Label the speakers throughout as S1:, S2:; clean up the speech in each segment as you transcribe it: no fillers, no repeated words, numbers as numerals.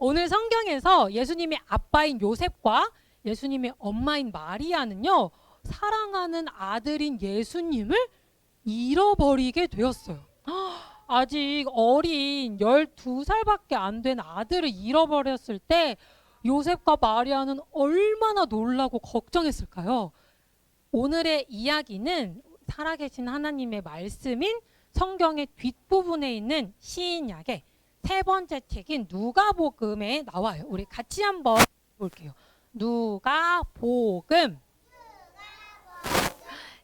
S1: 오늘 성경에서 예수님의 아빠인 요셉과 예수님의 엄마인 마리아는요, 사랑하는 아들인 예수님을 잃어버리게 되었어요. 아직 어린 12살밖에 안 된 아들을 잃어버렸을 때 요셉과 마리아는 얼마나 놀라고 걱정했을까요? 오늘의 이야기는 살아계신 하나님의 말씀인 성경의 뒷부분에 있는 시인약의 세 번째 책인 누가복음에 나와요. 우리 같이 한번 볼게요. 누가복음.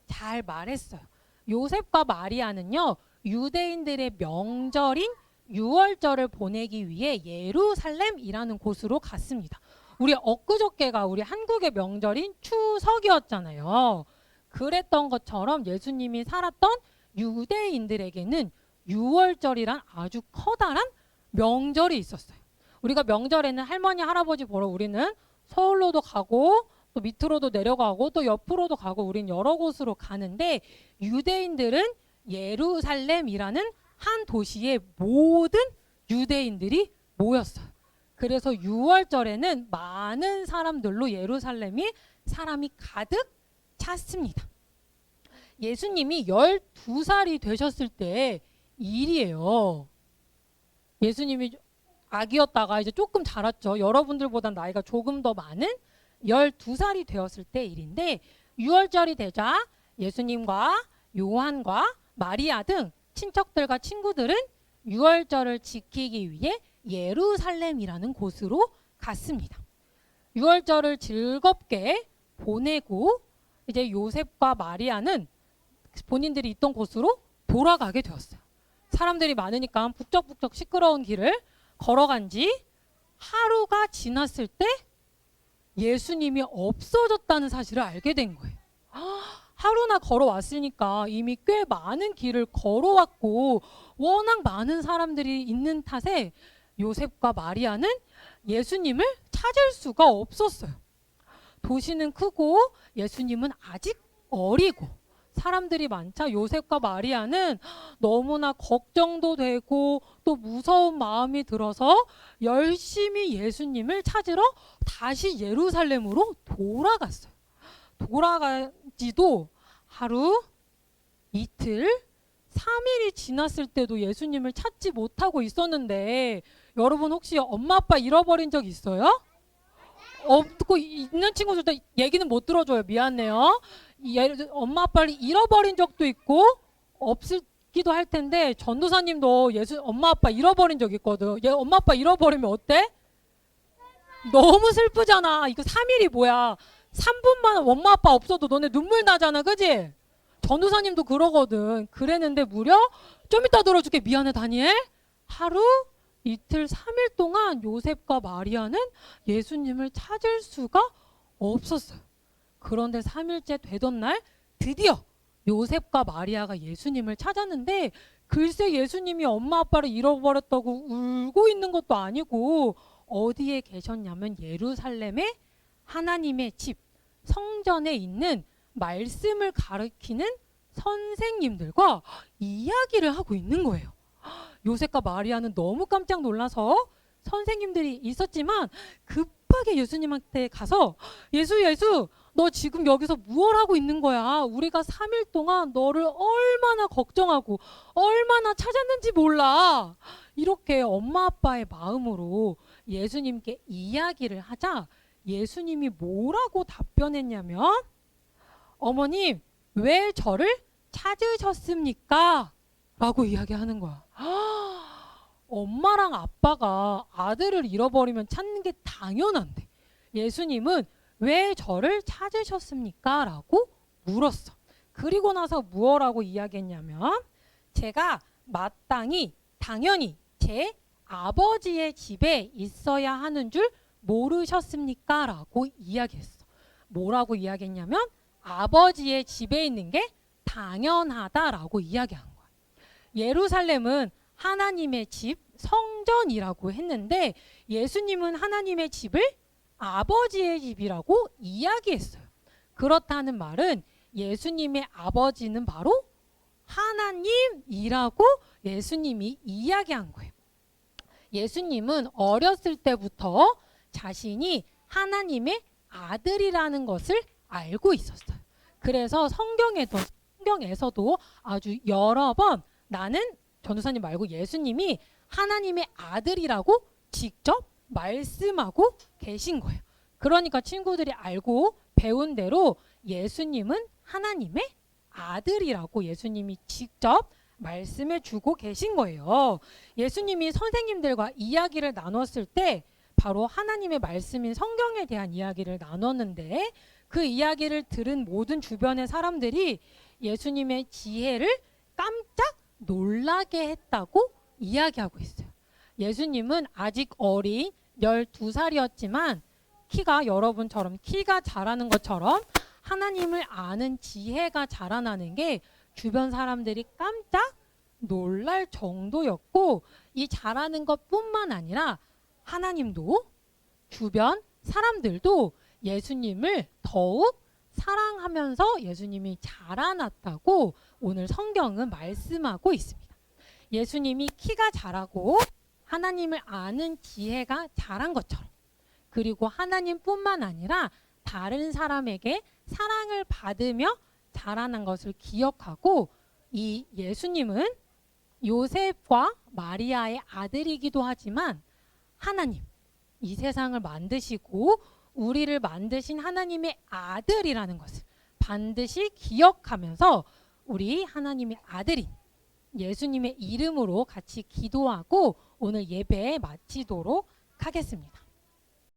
S1: 잘 말했어요. 요셉과 마리아는요, 유대인들의 명절인 유월절을 보내기 위해 예루살렘이라는 곳으로 갔습니다. 우리 엊그저께가 우리 한국의 명절인 추석이었잖아요. 그랬던 것처럼 예수님이 살았던 유대인들에게는 유월절이란 아주 커다란 명절이 있었어요. 우리가 명절에는 할머니 할아버지 보러 우리는 서울로도 가고 또 밑으로도 내려가고 또 옆으로도 가고 우린 여러 곳으로 가는데, 유대인들은 예루살렘이라는 한 도시에 모든 유대인들이 모였어요. 그래서 6월절에는 많은 사람들로 예루살렘이 사람이 가득 찼습니다. 예수님이 12살이 되셨을 때 일이에요. 예수님이 아기였다가 이제 조금 자랐죠. 여러분들보다 나이가 조금 더 많은 12살이 되었을 때 일인데, 6월절이 되자 예수님과 요한과 마리아 등 친척들과 친구들은 6월절을 지키기 위해 예루살렘이라는 곳으로 갔습니다. 6월절을 즐겁게 보내고 이제 요셉과 마리아는 본인들이 있던 곳으로 돌아가게 되었어요. 사람들이 많으니까 북적북적 시끄러운 길을 걸어간 지 하루가 지났을 때 예수님이 없어졌다는 사실을 알게 된 거예요. 하루나 걸어왔으니까 이미 꽤 많은 길을 걸어왔고 워낙 많은 사람들이 있는 탓에 요셉과 마리아는 예수님을 찾을 수가 없었어요. 도시는 크고 예수님은 아직 어리고 사람들이 많자 요셉과 마리아는 너무나 걱정도 되고 또 무서운 마음이 들어서 열심히 예수님을 찾으러 다시 예루살렘으로 돌아갔어요. 돌아가지도 하루, 이틀, 3일이 지났을 때도 예수님을 찾지 못하고 있었는데, 여러분 혹시 엄마 아빠 잃어버린 적 있어요? 없고 있는 친구들도 얘기는 못 들어줘요. 미안해요. 엄마 아빠를 잃어버린 적도 있고 없기도 할 텐데, 전도사님도 엄마 아빠 잃어버린 적 있거든. 얘 엄마 아빠 잃어버리면 어때? 너무 슬프잖아. 이거 3일이 뭐야. 3분만 엄마 아빠 없어도 너네 눈물 나잖아. 그지? 전도사님도 그러거든. 그랬는데 무려 좀 이따 들어줄게. 미안해 다니엘. 하루, 이틀, 3일 동안 요셉과 마리아는 예수님을 찾을 수가 없었어요. 그런데 3일째 되던 날 드디어 요셉과 마리아가 예수님을 찾았는데, 글쎄 예수님이 엄마 아빠를 잃어버렸다고 울고 있는 것도 아니고 어디에 계셨냐면 예루살렘의 하나님의 집 성전에 있는 말씀을 가르치는 선생님들과 이야기를 하고 있는 거예요. 요셉과 마리아는 너무 깜짝 놀라서 선생님들이 있었지만 급하게 예수님한테 가서 예수 너 지금 여기서 무엇 하고 있는 거야? 우리가 3일 동안 너를 얼마나 걱정하고 얼마나 찾았는지 몰라. 이렇게 엄마 아빠의 마음으로 예수님께 이야기를 하자 예수님이 뭐라고 답변했냐면, 어머님 왜 저를 찾으셨습니까? 라고 이야기하는 거야. 엄마랑 아빠가 아들을 잃어버리면 찾는 게 당연한데 예수님은 왜 저를 찾으셨습니까? 라고 물었어. 그리고 나서 무엇라고 이야기했냐면, 제가 마땅히 당연히 제 아버지의 집에 있어야 하는 줄 모르셨습니까? 라고 이야기했어. 뭐라고 이야기했냐면 아버지의 집에 있는 게 당연하다라고 이야기한 거야. 예루살렘은 하나님의 집, 성전이라고 했는데 예수님은 하나님의 집을 아버지의 집이라고 이야기했어요. 그렇다는 말은 예수님의 아버지는 바로 하나님이라고 예수님이 이야기한 거예요. 예수님은 어렸을 때부터 자신이 하나님의 아들이라는 것을 알고 있었어요. 그래서 성경에서도 아주 여러 번 나는 전도사님 말고 예수님이 하나님의 아들이라고 직접 말씀하고 계신 거예요. 그러니까 친구들이 알고 배운 대로 예수님은 하나님의 아들이라고 예수님이 직접 말씀해 주고 계신 거예요. 예수님이 선생님들과 이야기를 나눴을 때 바로 하나님의 말씀인 성경에 대한 이야기를 나눴는데 그 이야기를 들은 모든 주변의 사람들이 예수님의 지혜를 깜짝 놀라게 했다고 이야기하고 있어요. 예수님은 아직 어린 12살이었지만 키가 여러분처럼 키가 자라는 것처럼 하나님을 아는 지혜가 자라나는 게 주변 사람들이 깜짝 놀랄 정도였고 이 자라는 것뿐만 아니라 하나님도 주변 사람들도 예수님을 더욱 사랑하면서 예수님이 자라났다고 오늘 성경은 말씀하고 있습니다. 예수님이 키가 자라고 하나님을 아는 지혜가 자란 것처럼 그리고 하나님뿐만 아니라 다른 사람에게 사랑을 받으며 자라난 것을 기억하고 이 예수님은 요셉과 마리아의 아들이기도 하지만 하나님, 이 세상을 만드시고 우리를 만드신 하나님의 아들이라는 것을 반드시 기억하면서 우리 하나님의 아들인 예수님의 이름으로 같이 기도하고 오늘 예배 마치도록 하겠습니다.